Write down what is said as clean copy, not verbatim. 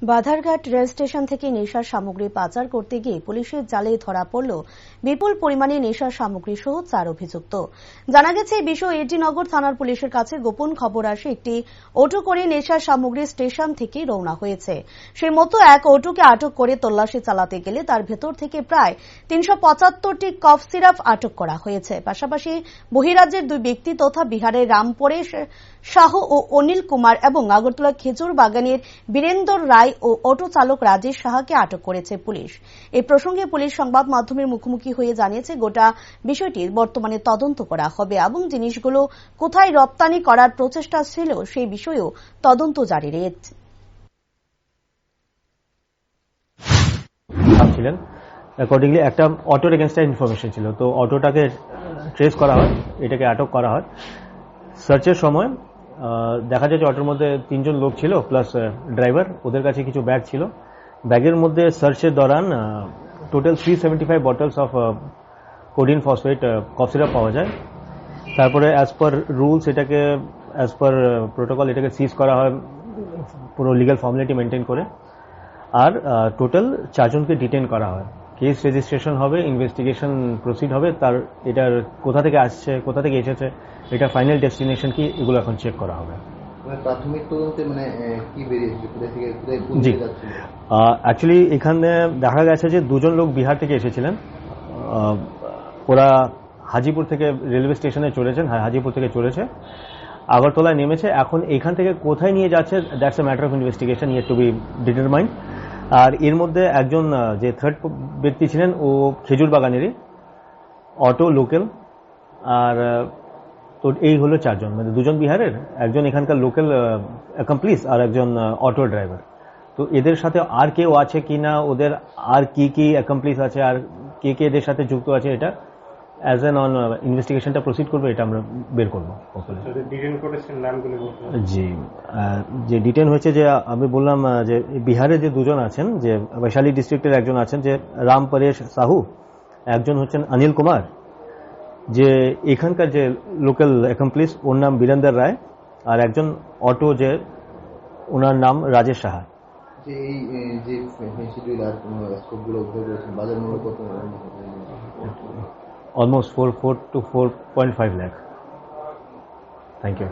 Badharghat rail station থেকে নেশার সামগ্রী পাচার করতে গিয়ে পুলিশের জালে ধরা পড়ল বিপুল পরিমাণে নেশার সামগ্রী সহ 4 অভিযুক্ত। জানা গেছে এই বিষয়ে এডিনগর থানার পুলিশের কাছে গোপন খবর আসে একটি অটো করে নেশার সামগ্রী স্টেশন থেকে রওনা হয়েছে। সেই মতো এক অটোকে আটক করে তল্লাশি চালাতে গেলে তার ভেতর থেকে প্রায় 375টি কফ সিরাপ আটক করা হয়েছে। পাশাপাশি বহিরাজ্যের 2 ব্যক্তি তথা বিহারের রামপুরে শাহ ও অনিল কুমার এবং আগরতলা খেজুর বাগানের বীরেন্দর রায় ও অটো চালক রাজেশ সাহাকে আটক করেছে পুলিশ। এই প্রসঙ্গে পুলিশ সংবাদ মাধ্যমের মুখোমুখি হয়ে জানিয়েছে গোটা বিষয়টির বর্তমানে তদন্ত করা হবে এবং জিনিসগুলো কোথায় রপ্তানি করার প্রচেষ্টা ছিল সেই বিষয়েও তদন্ত জারি রয়েছে। অ্যাকর্ডিংলি একটা অটোর এগেনস্টে ইনফরমেশন ছিল, তো অটোটাকে ট্রেস করা হয়, এটাকে আটক করা হয়। সার্চের সময় দেখা যায় যে অটোর মধ্যে 3 জন লোক ছিল প্লাস ড্রাইভার, ওদের কাছে কিছু ব্যাগ ছিল। ব্যাগের মধ্যে সার্চের দৌরান total 375 bottles of codeine phosphate cough syrup পাওয়া যায়। তারপরে অ্যাজ পার রুলস এটাকে অ্যাজ পার প্রোটোকল এটাকে সিজ করা হয় পুরো লিগ্যাল ফর্মালিটি মেনটেন করে। আর টোটাল 4 জনকে ডিটেইন করা হয়। কেস রেজিস্ট্রেশন হবে, ইনভেস্টিগেশন প্রসিড হবে। তার এটার কোথা থেকে আসছে, কোথা থেকে এসেছে, এটা ফাইনাল ডেস্টিনেশন কি, এগুলো এখন চেক করা হবে। প্রাথমিক তদন্তে কি বেরিয়েছে, কোথা থেকে জি, অ্যাকচুয়ালি এখানে দেখা গেছে যে 2 জন লোক বিহার থেকে এসেছিলেন। ওরা হাজিপুর থেকে রেলওয়ে স্টেশনে চলেছেন, হাজিপুর থেকে চলেছে, আগরতলায় নেমেছে। এখন এখান থেকে কোথায় নিয়ে যাচ্ছে that's a matter of investigation yet to be determined. আর এর মধ্যে একজন যে থার্ড ব্যক্তি ছিলেন ও খেজুর বাগানেরই অটো লোকাল। আর তো এই হলো 4 জন, মানে 2 জন বিহারের, একজন এখানকার লোকাল অ্যাকমপ্লিস আর একজন অটো ড্রাইভার। তো এদের সাথে আর কেউ আছে কিনা, ওদের আর কি কি অ্যাকমপ্লিস আছে, আর কে কে এদের সাথে যুক্ত আছে, এটা অ্যাজ এন অন ইনভেস্টিগেশনটা প্রসিড করবে, এটা আমরা বের করবো। জি, যে ডিটেন হয়েছে, যে আমি বললাম যে বিহারে যে 2 জন আছেন, যে বৈশালী ডিস্ট্রিক্টের একজন আছেন যে রাম পরেশ সাহু, একজন হচ্ছেন অনিল কুমার, যে এখানকার যে লোকাল অ্যাকমপ্লিস ওর নাম বীরেন্দর রায়, আর একজন অটো যে ওনার নাম Rajesh Saha. Almost 4 to 4.5 lakh. Thank you.